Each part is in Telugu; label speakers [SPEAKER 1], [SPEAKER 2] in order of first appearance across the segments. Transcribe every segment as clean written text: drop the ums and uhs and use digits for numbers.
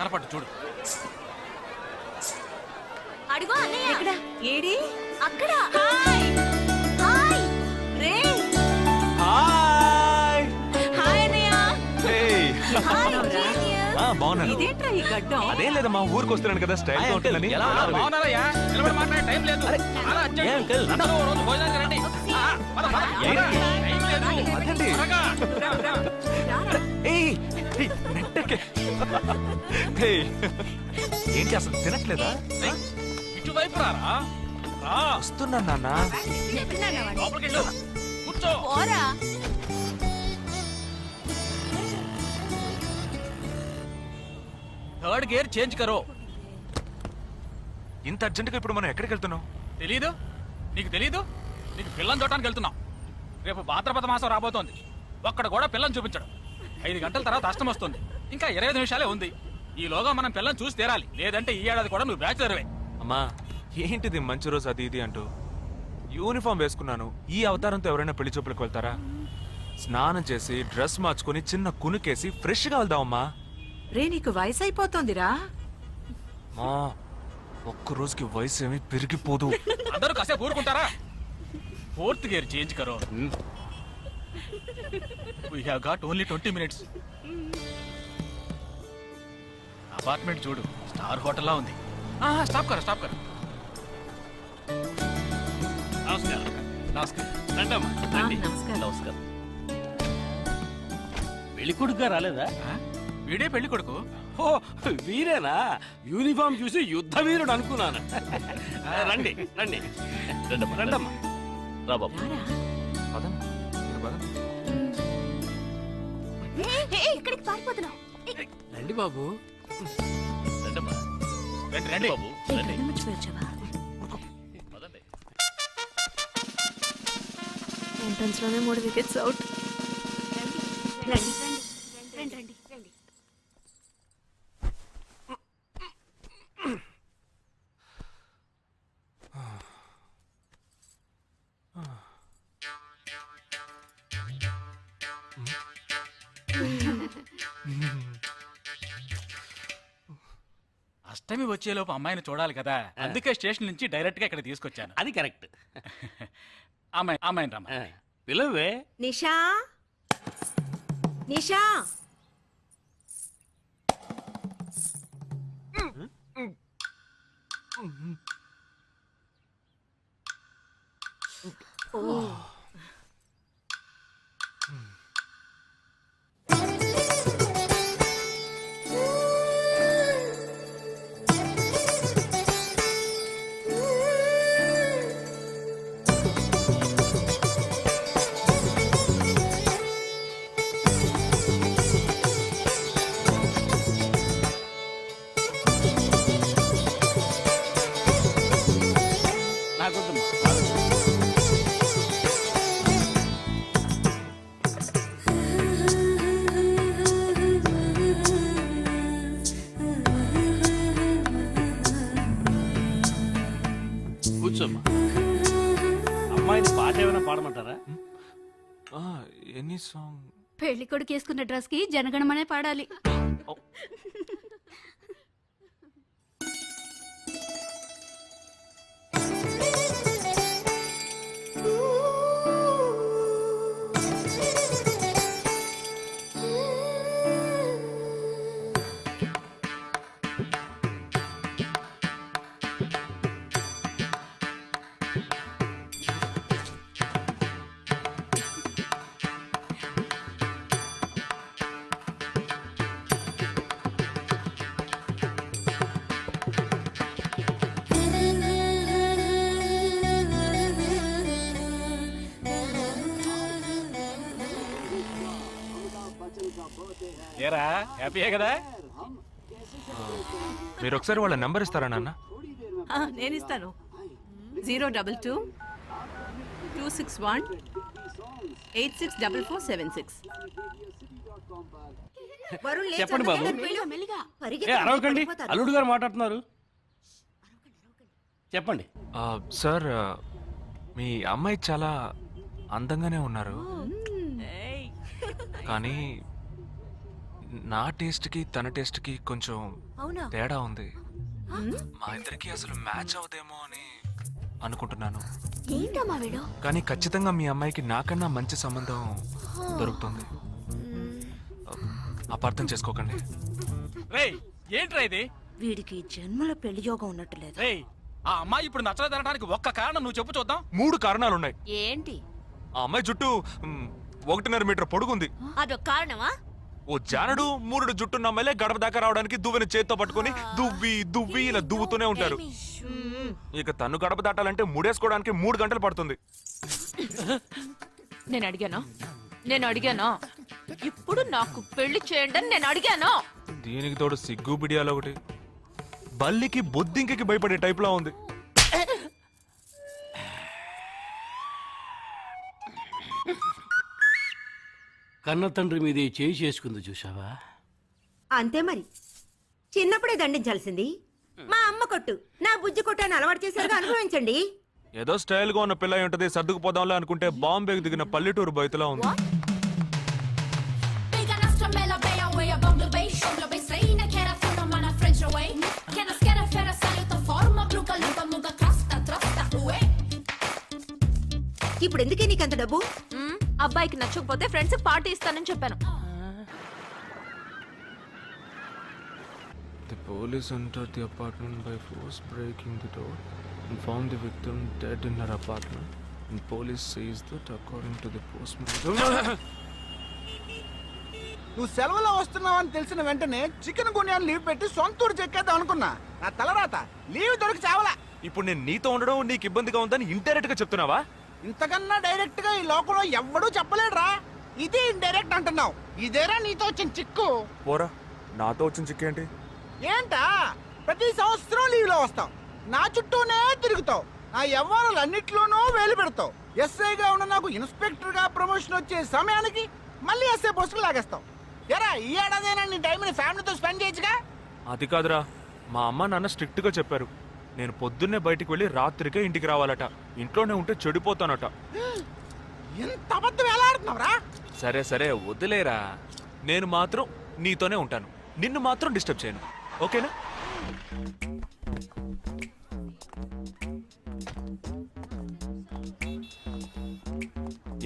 [SPEAKER 1] కనపడ్డు చూడు.
[SPEAKER 2] అడుగు అన్నయ్య.
[SPEAKER 3] ఎక్కడ? ఏడి?
[SPEAKER 2] అక్కడ. హాయ్ హాయ్ రే.
[SPEAKER 4] హాయ్
[SPEAKER 3] హాయ్ అన్నయ్య.
[SPEAKER 2] హాయ్
[SPEAKER 3] బాగున్నావురా?
[SPEAKER 2] జీనియస్.
[SPEAKER 4] బాగున్నాను.
[SPEAKER 3] ఇదేంట్రా ఈ గడ్డం?
[SPEAKER 4] అదేం లేదమ్మా, ఊరికి వస్తున్నాను కదా, స్టైల్ గా ఉంటుందని.
[SPEAKER 1] ఎలా బాగున్నారయ్యా? నిలబడి మాట్లాడే టైం లేదు. చాలా అర్జెంట్. అందరూ ఓ రోజు భోజనానికి రండి. పద, పద. టైం లేదు.
[SPEAKER 4] అదండి.
[SPEAKER 1] త్వరగా.
[SPEAKER 4] ఏయ్, ఏయ్, నెట్టకే. ఏయ్, ఏంటి అసలు తినట్లేదా?
[SPEAKER 1] ఇటువైపు రారా. రా.
[SPEAKER 4] వస్తున్నాను నాన్న.
[SPEAKER 1] లోపలికి వెళ్ళు. కూర్చో.
[SPEAKER 2] పోరా.
[SPEAKER 1] థర్డ్ గేర్ చేంజ్ కరో.
[SPEAKER 4] ఇంత అర్జెంటుగా ఇప్పుడు మనం ఎక్కడికి వెళ్తున్నాం?
[SPEAKER 1] తెలీదు? నీకు తెలీదు? నీకు పిల్లని చూడటానికి వెళ్తున్నాం. రేపు భాద్రపద మాసం రాబోతోంది. ఒక్కడ కూడా పిల్లని చూపించడం. 5 గంటల తర్వాత అష్టం వస్తుంది. ఇంకా 25 నిమిషాలే ఉంది. ఈలోగా మనం పిల్లని చూసి తీరాలి. లేదంటే ఈ ఏడాది కూడా నువ్వు బ్యాచులర్వే.
[SPEAKER 4] అమ్మా, ఏంటిది మంచి రోజు అది ఇది అంటూ? యూనిఫామ్ వేసుకున్నాను. ఈ అవతారంతో ఎవరైనా పెళ్లి చూపులకు వెళ్తారా? స్నానం చేసి డ్రెస్ మార్చుకుని చిన్న కునుకేసి ఫ్రెష్ గా వెళ్దామమ్మా.
[SPEAKER 3] రే, నీకు వయసు అయిపోతుందిరా.
[SPEAKER 4] మా ఒక్క రోజుకి వయసు ఏమి పెరిగిపోదు.
[SPEAKER 1] అందరూ కాసేపు ఊరుకుంటారా? ఫోర్త్ గేర్ చేంజ్ కరో. We have got only 20 minutes. Apartment చూడు, స్టార్ హోటల్ లా ఉంది. స్టాప్ కర, స్టాప్ కర. నమస్కారం. నమస్కారం. రండమ్మా, రండి.
[SPEAKER 3] నమస్కారం.
[SPEAKER 1] నమస్కారం.
[SPEAKER 5] పెళ్లి కొడుకుగా రాలేదా?
[SPEAKER 1] వీడే పెళ్లి కొడుకు.
[SPEAKER 5] ఓ, వీరేనా? యూనిఫామ్ చూసి యుద్ధ వీరుడు అనుకున్నాను. రండి రండి రండమ్మా. రా బాబు.
[SPEAKER 4] పదండి, మీరు పదండి.
[SPEAKER 2] ఇక్కడికి పారిపోతున్నావు.
[SPEAKER 5] రండి బాబు.
[SPEAKER 1] రండమ్మా. రండి రండి బాబు. రండి. పదండి.
[SPEAKER 2] ఎంట్రన్స్ లోనే 3 వికెట్స్ అవుట్. రండి రండి రండి రండి.
[SPEAKER 1] అష్టమి వచ్చేలోపు అమ్మాయిని చూడాలి కదా, అందుకే స్టేషన్ నుంచి డైరెక్ట్ గా ఇక్కడ తీసుకొచ్చాను.
[SPEAKER 5] అది కరెక్ట్.
[SPEAKER 1] అమ్మాయిని రమ్మా.
[SPEAKER 5] పిలవే.
[SPEAKER 3] నిషా, నిషా.
[SPEAKER 5] నాకొద్దమ్మా. కూర్చోమ్మా. అమ్మాయిని పాట ఏమైనా పాడమంటారా?
[SPEAKER 4] Any song?
[SPEAKER 2] పెళ్లి కొడుకు వేసుకున్న డ్రెస్ కి జనగణమనే పాడాలి.
[SPEAKER 1] ఏరా, హ్యాపీయే కదా?
[SPEAKER 4] మీరు ఒకసారి వాళ్ళ నెంబర్ ఇస్తారా నాన్న?
[SPEAKER 3] నేను ఇస్తాను. 022 261 864476.
[SPEAKER 5] చెప్పండి బాబు.
[SPEAKER 2] మెల్లిగా.
[SPEAKER 5] ఏ అరవకండి, అల్లుడు గారు మాట్లాడుతున్నారు. చెప్పండి.
[SPEAKER 4] సార్, మీ అమ్మాయి చాలా అందంగానే ఉన్నారు, కానీ నా టేస్ట్ కి తన టేస్ట్ కి కొంచెం
[SPEAKER 3] అవునా
[SPEAKER 4] తేడా ఉంది. మా ఇద్దరికి అసలు మ్యాచ్ అవుదేమో అని అనుకుంటున్నాను.
[SPEAKER 2] ఏంటమ్మా వీడు?
[SPEAKER 4] కానీ ఖచ్చితంగా మీ అమ్మాయికి నాకన్నా మంచి సంబంధం దొరుకుతుంది. అపార్థం చేసుకోకండి.
[SPEAKER 1] రేయ్ ఏంట్రా ఇది?
[SPEAKER 6] వీడికి జన్మలో పెళ్లి యోగం ఉన్నట్టు లేదు.
[SPEAKER 1] రేయ్ ఆ అమ్మాయి ఇప్పుడు నచ్చలేదు అనడానికి ఒక్క కారణం నువ్వు చెప్పు చూద్దాం.
[SPEAKER 4] 3 కారణాలున్నాయి.
[SPEAKER 3] ఏంటి?
[SPEAKER 4] ఆ అమ్మాయి జుట్టు 1.5 మీటర్ పొడుగుంది.
[SPEAKER 2] అదొక కారణమా?
[SPEAKER 4] ఓ జానడు 3 జుట్టున్న అమ్మాయిలే గడప దాకా రావడానికి దువ్వెని చేత్తో పట్టుకొని దువ్వి దువ్వి ఇలా దువ్వుతూనే ఉంటారు. ఇక తను గడప దాటాలంటే ముడేసుకోవడానికి 3 గంటలు పడుతుంది.
[SPEAKER 3] నేను అడిగానా? ఇప్పుడు నాకు పెళ్లి చేయండి అని నేను అడిగాను.
[SPEAKER 4] దీనికి తోడు సిగ్గు బిడియాలో ఒకటి. బల్లికి బొద్దింకకి భయపడే టైప్ లా ఉంది.
[SPEAKER 5] కన్న తండ్రి మీద చేయి చేసుకుంది చూసావా?
[SPEAKER 6] అంతే మరి, చిన్నప్పుడే దండించాల్సింది. మా అమ్మ కొట్టు, నా బుజ్జి కొట్టు అని అలవాటు చేశారుగా, అనుభవించండి.
[SPEAKER 4] ఏదో స్టైల్ గా ఉన్న పిల్ల అయి ఉంటది, సర్దుకుపోదాంలే అనుకుంటే బాంబేకి దిగిన పల్లెటూరు బయటలా ఉంది.
[SPEAKER 6] ఇప్పుడు ఎందుకే నీకంత డబ్బు?
[SPEAKER 2] అబ్బాయికి నచ్చకపోతే ఫ్రెండ్స్ పార్టీ ఇస్తానని చెప్పాను.
[SPEAKER 4] The police entered the apartment by force, breaking the door and found the victim dead in her apartment. And police says that according to the postmortem.
[SPEAKER 7] నువ్వు సెలవులో వస్తున్నావని తెలిసిన వెంటనే చికెన్ గున్యాన్ని లీవ్ పెట్టి సొంతూరు చెక్కేద్దాం అనుకున్నా. నా తలరాత లీవ్ దొరికి చావలా.
[SPEAKER 4] ఇప్పుడు నేను నీతో ఉండడం నీకు ఇబ్బందిగా ఉందని ఇండైరెక్ట్ గా చెప్తున్నావా?
[SPEAKER 7] ఇంతకన్నా డైరెక్ట్ గా ఈ లోకంలో ఎవ్వడూ చెప్పలేడురా. ఇది ఇండైరెక్ట్ అంటున్నావు. ఇదేరా నీతో వచ్చిన చిక్కు.
[SPEAKER 4] పోరా, నాతో వచ్చిన చిక్కేంటి?
[SPEAKER 7] ఏంటా ప్రతి సంవత్సరం లీవ్ లో వస్తావు, నా చుట్టూనే తిరుగుతావు, నా వ్యవహారాలన్నిట్లోనూ వేలు పెడతావు. ఎస్ఐగా ఉన్న నాకు ఇన్స్పెక్టర్ గా ప్రమోషన్ వచ్చే సమయానికి మళ్ళీ ఎస్ఐ పోస్టుకు లాగేస్తావు. ఎరా ఈ ఏడాదైనా నీ టైంని ఫ్యామిలీతో స్పెండ్ చేయొచ్చుగా.
[SPEAKER 4] అది కాదురా, మా అమ్మ నాన్న స్ట్రిక్ట్ గా చెప్పారు. నేను పొద్దున్నే బయటికి వెళ్ళి రాత్రికే ఇంటికి రావాలట. ఇంట్లోనే ఉంటే చెడిపోతానట.
[SPEAKER 7] ఎంత అబద్ధం ఎలా ఆడుతున్నావురా?
[SPEAKER 4] సరే సరే వదిలేరా, నేను మాత్రం నీతోనే ఉంటాను, నిన్ను మాత్రం డిస్టర్బ్ చేయను, ఓకేనా?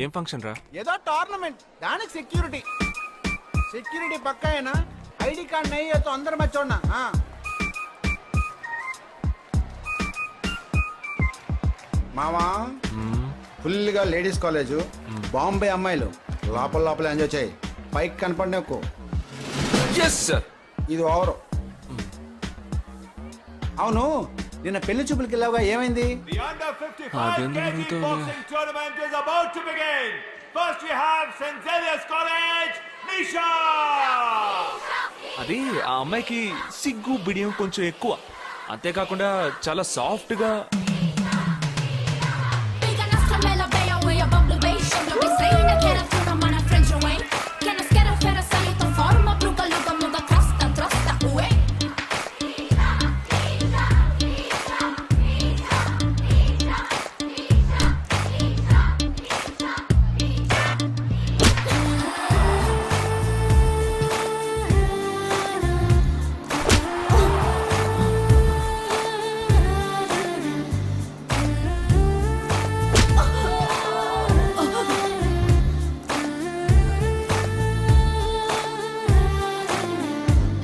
[SPEAKER 4] ఏం ఫంక్షన్ రా?
[SPEAKER 7] ఏదో టోర్నమెంట్, దానికి సెక్యూరిటీ పక్కా అయినా ఐడి కార్డ్ నయ్యేతో అందరం మర్చోన్నా. మామా ఫుల్ గా లేడీస్ కాలేజ్, బాంబే అమ్మాయిలు లోపల ఎంజాయ్ చేయి, పైకి కనపడి ఎక్కువ. ఇది ఓవరు. అవును, నిన్న పెళ్లి చూపులకి వెళ్ళావుగా, ఏమైంది?
[SPEAKER 8] The under 55 kg boxing tournament is about to begin. First we have St. Xavier's College, Nisha!
[SPEAKER 4] అది ఆ అమ్మాయికి సిగ్గు బిడియం కొంచెం ఎక్కువ. అంతేకాకుండా చాలా సాఫ్ట్ గా.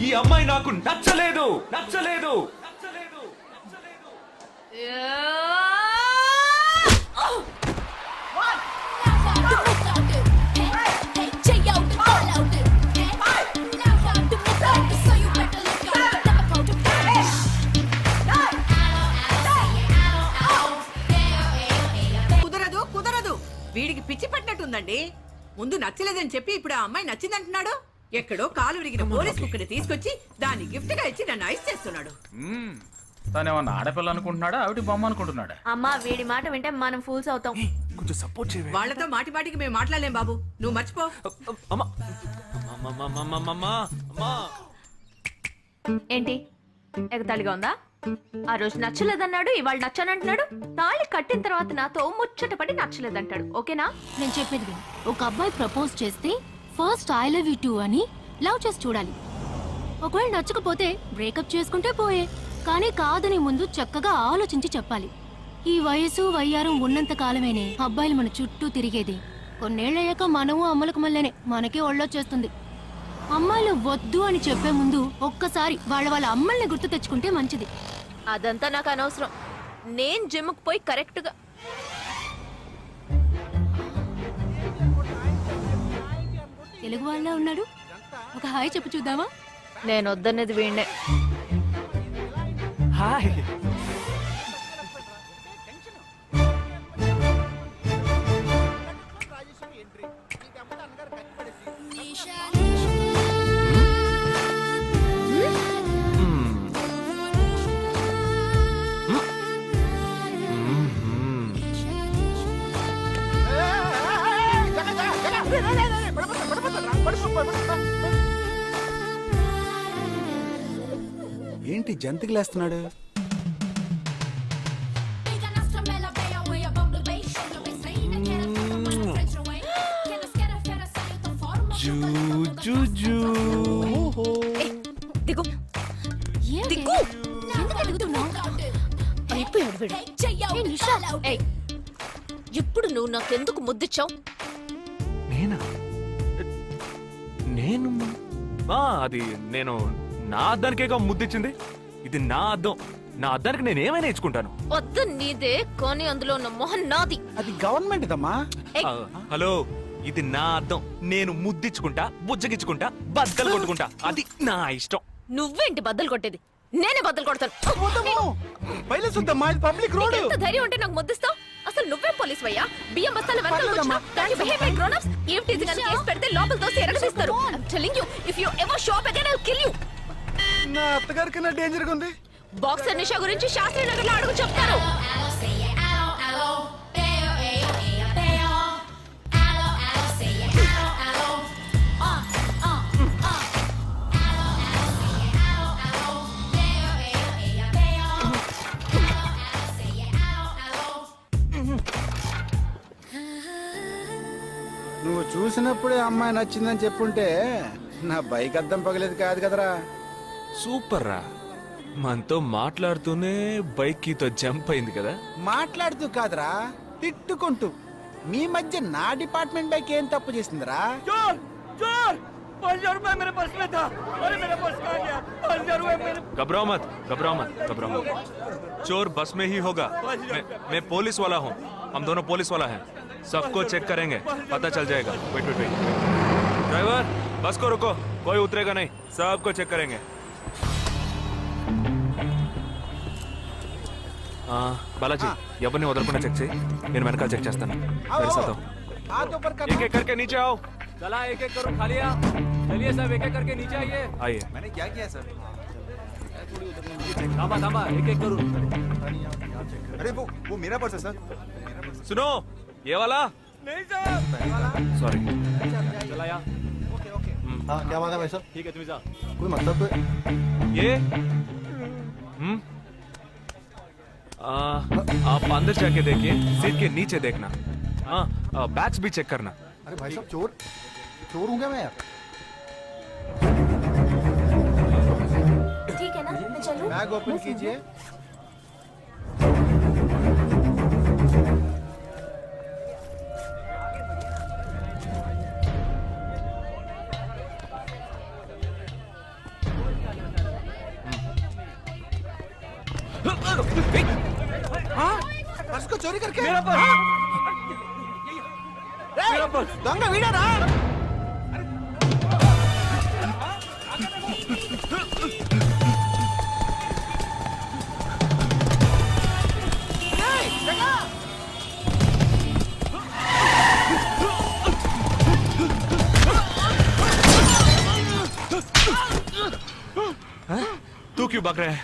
[SPEAKER 4] ఈ అమ్మాయి నాకు నచ్చలేదు.
[SPEAKER 3] కుదరదు. వీడికి పిచ్చి పట్టినట్టుందండి. ముందు నచ్చలేదని చెప్పి ఇప్పుడు ఆ అమ్మాయి నచ్చిందంటున్నాడు. ఎక్కడో కాలు విరిగిన పోలీస్ కుక్కని తీసుకొచ్చి దాన్ని గిఫ్ట్ గా ఇచ్చి నన్ను ఐస్ చేస్తున్నాడు.
[SPEAKER 1] తనేమన్నా ఆడపిల్ల అనుకుంటున్నాడా, ఆవిడ బొమ్మ అనుకుంటున్నాడా?
[SPEAKER 2] అమ్మా వీడి మాట వింటే మనం ఫూల్స్ అవుతాం.
[SPEAKER 4] కొంచెం సపోర్ట్ చేయవే.
[SPEAKER 3] వాళ్ళతో మాటి మాటికి మేము మాట్లాడలేం బాబు, నువ్వు మర్చిపో.
[SPEAKER 4] అమ్మా
[SPEAKER 2] ఏంటి ఎగతాళిగా ఉందా? ఆ రోజు నచ్చలేదన్నాడు, ఇవాళ నచ్చానంటున్నాడు. తాళి కట్టిన తర్వాత నాతో ముచ్చటపడి నచ్చలేదంటాడు. ఓకేనా?
[SPEAKER 9] నేను చెప్పేది విను. ఒక అబ్బాయి ప్రపోజ్ చేస్తే first I love you two అని లవ్ చేసి చూడాలి. ఒకవేళ నచ్చకపోతే బ్రేకప్ చేసుకుంటే పోయే. కానీ కాదని ముందు చక్కగా ఆలోచించి చెప్పాలి. ఈ వయసు వయ్యారం ఉన్నంత కాలమేనే అబ్బాయిలు మన చుట్టూ తిరిగేది. కొన్నేళ్లయ్యాక మనము అమ్మలకు మళ్ళీనే మనకే ఒళ్ళొచ్చేస్తుంది. అమ్మాయిలు వద్దు అని చెప్పే ముందు ఒక్కసారి వాళ్ళ అమ్మల్ని గుర్తు తెచ్చుకుంటే మంచిది.
[SPEAKER 2] అదంతా నాకు అనవసరం. నేను జిమ్కి పోయి కరెక్ట్గా
[SPEAKER 9] తెలుగు వాళ్ళ ఉన్నాడు. ఒక హాయ్ చెప్పు చూద్దామా?
[SPEAKER 2] నేను వద్దనేది వీణ్ణే.
[SPEAKER 4] హాయ్.
[SPEAKER 7] ఏంటి జంతికలేస్తున్నాడు?
[SPEAKER 2] దిగు
[SPEAKER 9] ఏంటి?
[SPEAKER 2] దిగు.
[SPEAKER 9] ఎందుకు దిగుతున్నావ్?
[SPEAKER 2] అయిపోయాడు వీడు.
[SPEAKER 9] ఏ నిషా,
[SPEAKER 2] ఏయ్, ఇప్పుడు నువ్వు నాకెందుకు ముద్దిచ్చావు?
[SPEAKER 4] నేనా? నేను అది నేను నా అద్దానికేగా ముద్దిచ్చింది. ఇది నా అద్దం. నా అద్దానికి నేను ఏమైనా ఇచ్చుకుంటాను.
[SPEAKER 2] వద్దు నీదే, కానీ అందులో ఉన్న మొహం నాది.
[SPEAKER 7] అది గవర్నమెంట్ దమ్మా.
[SPEAKER 2] ఏయ్,
[SPEAKER 4] హలో, ఇది నా అద్దం. నేను ముద్దిచ్చుకుంటా, బుజ్జగిచ్చుకుంటా, బద్దలు కొట్టుకుంటా. అది నా ఇష్టం.
[SPEAKER 2] నువ్వేంటి బద్దలు కొట్టేది? నేనే బద్దలు కొడతాను.
[SPEAKER 7] Public road.
[SPEAKER 2] ఎంత ధైర్యం ఉంటే నాకు ముద్దిస్తావు? అసలు నువ్వేం పోలీస్ వయ్యా? బియ్యం బస్తాలు కేసు పెడితే లోపల దోసి ఎరగదీస్తారు. I'm telling you, if you ever shop again, I'll kill you.
[SPEAKER 7] నా అత్తగారి కన్నా డేంజర్ గా ఉంది.
[SPEAKER 2] బాక్సర్ నిషా గురించి శాస్త్రి నగర్ లో అడుగు చెప్తారు.
[SPEAKER 7] నువ్వు చూసినప్పుడే అమ్మాయి నచ్చిందని చెప్పుంటే నా బైక్ అద్దం పగలేదు కాదు కదరా.
[SPEAKER 4] సూపర్ రా. మనతో మాట్లాడుతూనే బైక్ కీతో జంప్ అయింది కదా.
[SPEAKER 7] మాట్లాడుతూ కాదురా, తిట్టుకుంటూ. మీ మధ్య నా డిపార్ట్మెంట్ బైక్ ఏం తప్పు చేసిందిరా?
[SPEAKER 4] घबराओ मत, घबराओ मत, घबराओ मत. चोर बस में ही होगा. मैं पुलिस वाला हूँ. हम दोनों पुलिस वाला हैं. सबको चेक करेंगे, पता चल जाएगा. Wait wait wait. ड्राइवर, बस को रुको. कोई उतरेगा नहीं. सबको चेक करेंगे. बालाजी, ఎవరిని వదలకుండా చెక్ చేయి. నేను వెనకాల చెక్ చేస్తాను. एक एक करके नीचे आओ.
[SPEAKER 1] चला एक एक करो, खाली चलिए सब एक एक करके नीचे आइए.
[SPEAKER 4] आइए.
[SPEAKER 1] मैंने क्या किया सर? थामा थामा, एक एक करो.
[SPEAKER 8] अरे वो मेरा पर्स है सर.
[SPEAKER 4] सुनो, ये वाला
[SPEAKER 1] नहीं सर.
[SPEAKER 4] सॉरी.
[SPEAKER 1] चला यार.
[SPEAKER 8] हाँ क्या बात है भाई साहब?
[SPEAKER 1] ठीक है, तुम जा.
[SPEAKER 8] कोई मतलब
[SPEAKER 4] ये आप अंदर जाके देखिए. सीट के नीचे देखना. हाँ, बैग्स भी चेक करना.
[SPEAKER 8] अरे भाई साहब चोर हूँ क्या मैं यार?
[SPEAKER 9] ठीक है ना, मैं चलूं?
[SPEAKER 7] बैग ओपन कीजिए. पर्स को चोरी करके
[SPEAKER 1] मेरा पर्स.
[SPEAKER 7] దొంగ వీడారా?
[SPEAKER 4] तू क्यों भाग रहा है?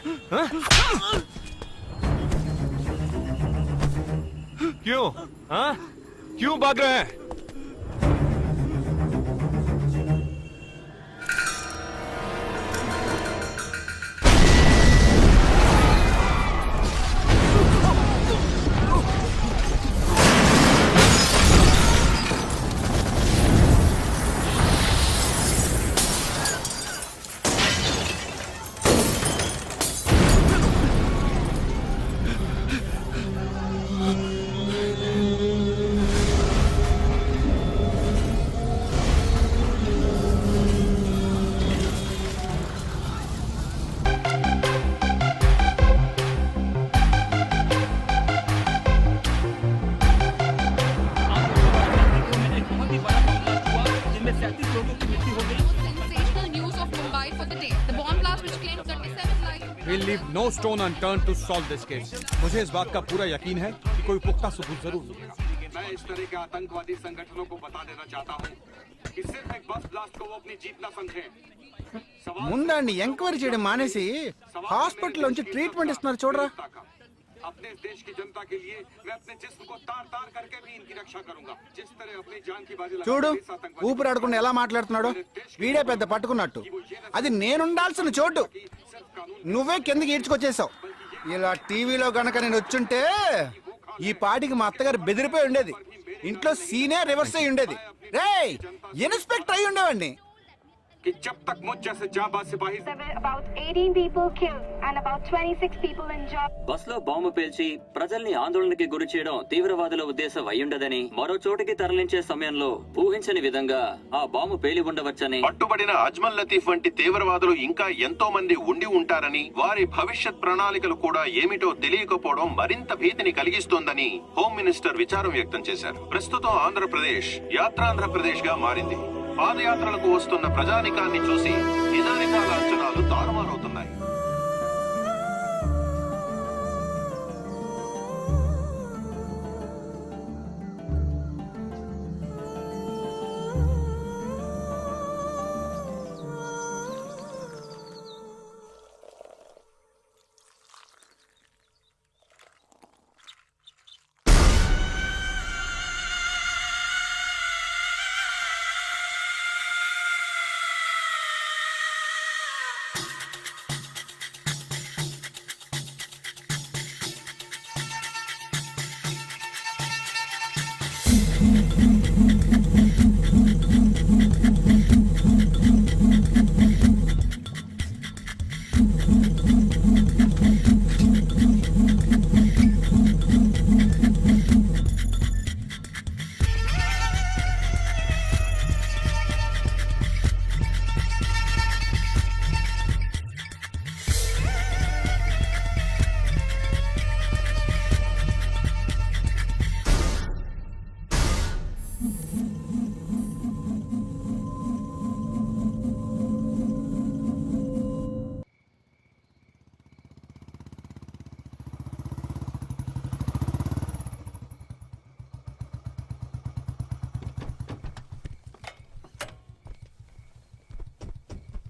[SPEAKER 4] क्यों? हाँ? क्यों भाग रहे हैं?
[SPEAKER 10] will leave no stone unturned to solve this case. मुझे इस बात का पूरा यकीन है कि कोई पुख्ता सबूत जरूर मिलेगा।
[SPEAKER 11] मैं इस तरह के आतंकवादी संगठनों को बता देना चाहता हूँ कि सिर्फ एक बस ब्लास्ट को वो अपनी जीत न समझें।
[SPEAKER 7] ముందండి ఎంక్వైరీ చేయడం మానేసి హాస్పిటల్ నుంచి ట్రీట్మెంట్ ఇస్తున్నారు చూడరా.
[SPEAKER 11] अपने इस देश की जनता के लिए मैं अपने जिस्म को तार तार करके भी इनकी रक्षा करूंगा। जिस तरह अपनी जान की बाजी
[SPEAKER 7] చూడు
[SPEAKER 11] लगाकर इस आतंकवादी
[SPEAKER 7] ఊపిరాడకుండా ఎలా మాట్లాడుతున్నాడు. వీడే పెద్ద పట్టుకున్నట్టు. అది నేనుండాల్సిన చోటు నువ్వే కిందకి ఈడ్చుకొచ్చేసావు. ఇలా టీవీలో గనక నేను వచ్చుంటే ఈ పాటికి మా అత్తగారు బెదిరిపోయి ఉండేది. ఇంట్లో సీనే రివర్స్ అయి ఉండేది. రేయ్ ఇన్స్పెక్టర్ అయి ఉండేవాడిని.
[SPEAKER 11] कि जब तक मुझ जैसे जाबाज सिपाही
[SPEAKER 9] about 18 people killed and about 26 people injured.
[SPEAKER 12] Bus లో బాంబు పేల్చి ప్రజల్ని ఆందోళనకి గురి చేయడం తీవ్రవాదుల ఉద్దేశం అయ్యుండదని, మరో చోటుకి తరలించే సమయంలో ఊహించని విధంగా ఆ బాంబు పేలి ఉండవచ్చని,
[SPEAKER 11] పట్టుబడిన అజ్మల్ లతీఫ్ వంటి తీవ్రవాదులు ఇంకా ఎంతో మంది ఉండి ఉంటారని, వారి భవిష్యత్ ప్రణాళికలు కూడా ఏమిటో తెలియకపోవడం మరింత భీతిని కలిగిస్తోందని హోమ్ మినిస్టర్ విచారం వ్యక్తం చేశారు. ప్రస్తుతం ఆంధ్రప్రదేశ్ యాత్రాంధ్రప్రదేశ్ గా మారింది. పాదయాత్రలకు వస్తున్న ప్రజానికాన్ని చూసి నిజానికాల అంచనాలు తారుమారవుతున్నాయి.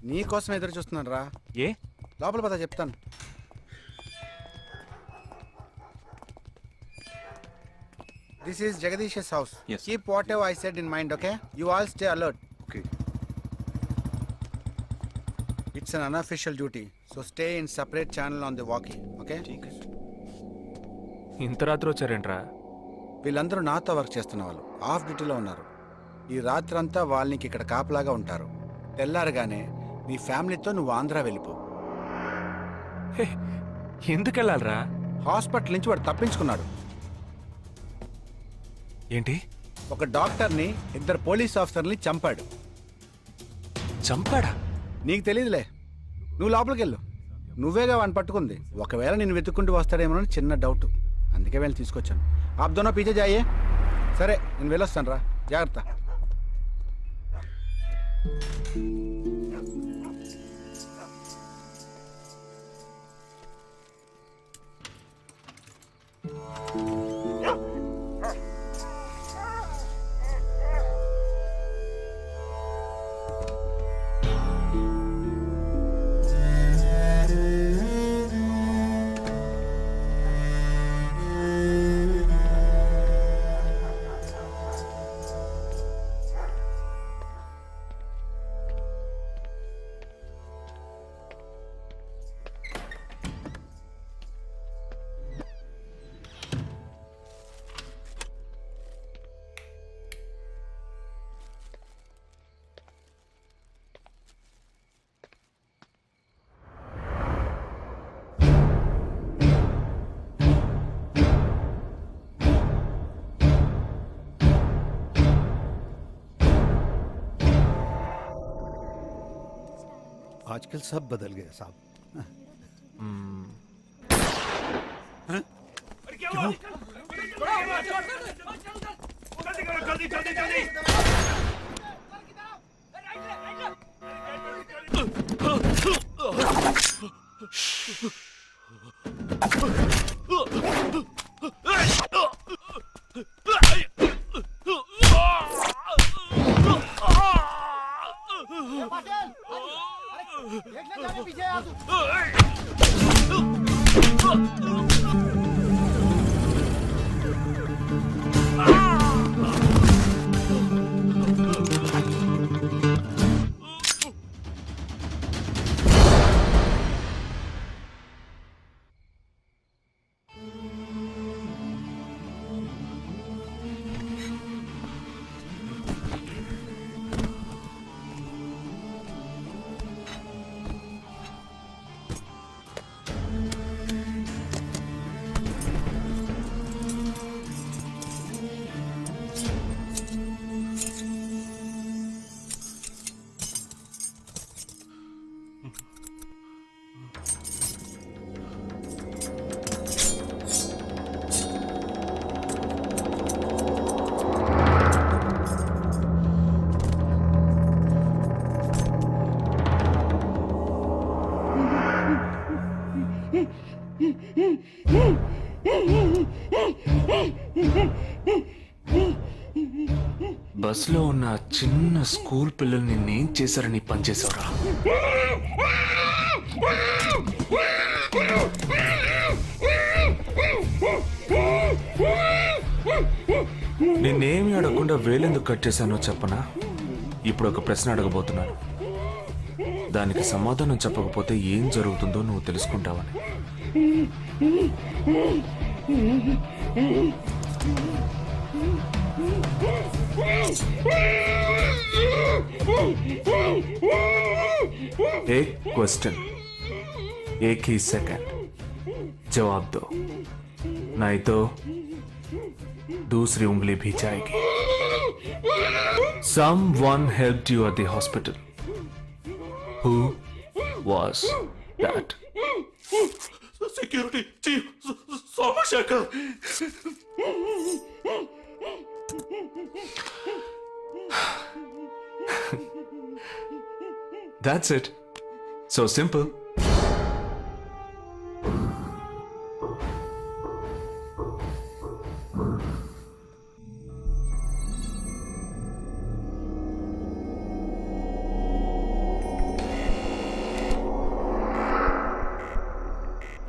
[SPEAKER 7] నీ కోసం ఎదురు చూస్తున్నాను రా.
[SPEAKER 4] ఏ
[SPEAKER 7] లోపల పద చెప్తాను. This is Jagadish house. Keep what ever I said in mind. Okay, you all stay alert.
[SPEAKER 10] Okay.
[SPEAKER 7] It's an unofficial duty, so stay in separate channel on the walkie. Okay,
[SPEAKER 4] ఇంత రాత్రి వచ్చారేంట్రా?
[SPEAKER 7] వీళ్ళందరూ నాతో వర్క్ చేస్తున్న వాళ్ళు ఆఫ్ డ్యూటీలో ఉన్నారు. ఈ రాత్రంతా వాళ్ళకి ఇక్కడ కాపలాగా ఉంటారు. తెల్లారగానే నీ ఫ్యామిలీతో నువ్వు ఆంధ్ర వెళ్ళిపో.
[SPEAKER 4] ఎందుకు వెళ్ళాలరా?
[SPEAKER 7] హాస్పిటల్ నుంచి వాడు తప్పించుకున్నాడు.
[SPEAKER 4] ఏంటి?
[SPEAKER 7] ఒక డాక్టర్ని, 2 పోలీస్ ఆఫీసర్ని చంపాడు.
[SPEAKER 4] చంపాడా?
[SPEAKER 7] నీకు తెలియదులే, నువ్వు లోపలికి వెళ్ళు. నువ్వేగా వాడిని పట్టుకుంది. ఒకవేళ నేను వెతుక్కుంటూ వస్తాడేమోనని చిన్న డౌట్, అందుకే వెళ్ళి తీసుకొచ్చాను. ఆప్ దోనో పీछे जाइए. సరే నేను వెళ్ళొస్తాను రా, జాగ్రత్త.
[SPEAKER 10] आजकल सब बदल गए साहब।
[SPEAKER 4] బస్లో ఉన్న ఆ చిన్న స్కూల్ పిల్లల్ని నేను చేశారని పనిచేసావురా. నిన్నేమి అడగకుండా వేలెందుకు కట్ చేశానో చెప్పనా? ఇప్పుడు ఒక ప్రశ్న అడగబోతున్నాను. దానికి సమాధానం చెప్పకపోతే ఏం జరుగుతుందో నువ్వు తెలుసుకుంటావని. एक क्वेश्चन, एक ही सेकंड, जवाब दो, नहीं तो दूसरी उंगली भी जाएगी. Someone helped you at the hospital. Who was that? Security chief Somashekar. That's it. So simple.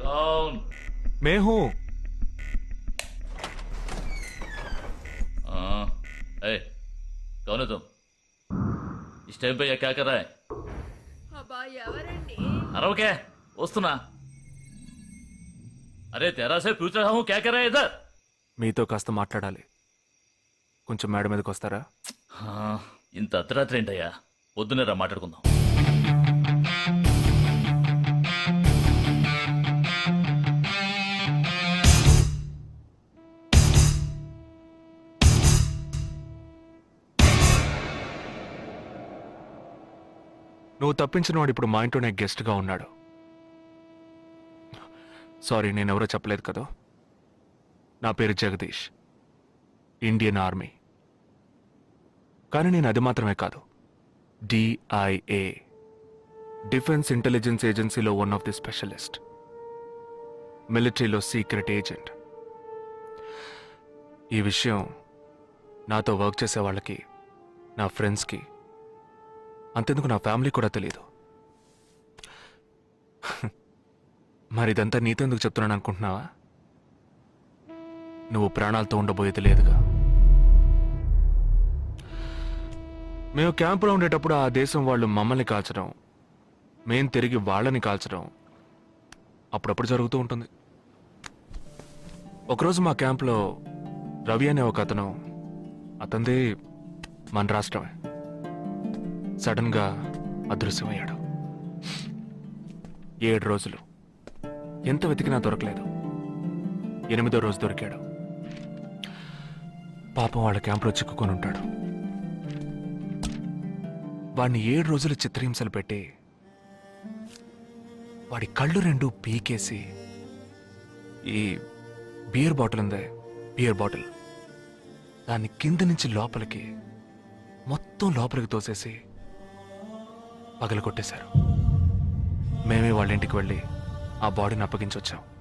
[SPEAKER 8] Down.
[SPEAKER 4] मैं हूं.
[SPEAKER 8] कौन है तुम? इस टाइम पे ये क्या कर रहा है?
[SPEAKER 3] అబ్బా ఎవరండి?
[SPEAKER 8] अरे क्या वस्तुना? अरे तेरा से पूछ रहा हूँ क्या कर रहा है इधर?
[SPEAKER 4] మీతో కాస్త మాట్లాడాలి. కొంచెం మేడ మీదకి వస్తారా?
[SPEAKER 8] ఇంత అర్ధరాత్రి ఏంటయ్యా? పొద్దునే రా మాట్లాడుకుందాం.
[SPEAKER 4] నువ్వు తప్పించిన వాడు ఇప్పుడు మా ఇంట్లోనే గెస్ట్గా ఉన్నాడు. సారీ, నేనెవరో చెప్పలేదు కదా. నా పేరు జగదీష్, ఇండియన్ ఆర్మీ. కానీ నేను అది మాత్రమే కాదు, DIA, డిఫెన్స్ ఇంటెలిజెన్స్ ఏజెన్సీలో వన్ ఆఫ్ ది స్పెషలిస్ట్, మిలిటరీలో సీక్రెట్ ఏజెంట్. ఈ విషయం నాతో వర్క్ చేసే వాళ్ళకి, నా ఫ్రెండ్స్కి, అంతెందుకు నా ఫ్యామిలీ కూడా తెలియదు. మరి ఇదంతా నీతో ఎందుకు చెప్తున్నాను అనుకుంటున్నావా? నువ్వు ప్రాణాలతో ఉండబోయేది లేదుగా. మేము క్యాంపులో ఉండేటప్పుడు ఆ దేశం వాళ్ళు మమ్మల్ని కాల్చడం, మేం తిరిగి వాళ్ళని కాల్చడం అప్పుడప్పుడు జరుగుతూ ఉంటుంది. ఒకరోజు మా క్యాంప్లో రవి అనే ఒక అతను, అతనిది మన రాష్ట్రమే, సడన్గా అదృశ్యమయ్యాడు. 7 రోజులు ఎంత వెతికినా దొరకలేదు. 8వ రోజు దొరికాడు. పాపం వాళ్ళ క్యాంపులో చిక్కుకొని ఉంటాడు. వాడిని 7 రోజులు చిత్రహింసలు పెట్టి వాడి కళ్ళు 2 పీకేసి ఈ బియర్ బాటిల్ ఉందే, బియర్ బాటిల్, దాన్ని కింద నుంచి లోపలికి, మొత్తం లోపలికి తోసేసి పగలు కొట్టేశారు. మేమే వాళ్ళ ఇంటికి వెళ్ళి ఆ బాడీని అప్పగించొచ్చావు.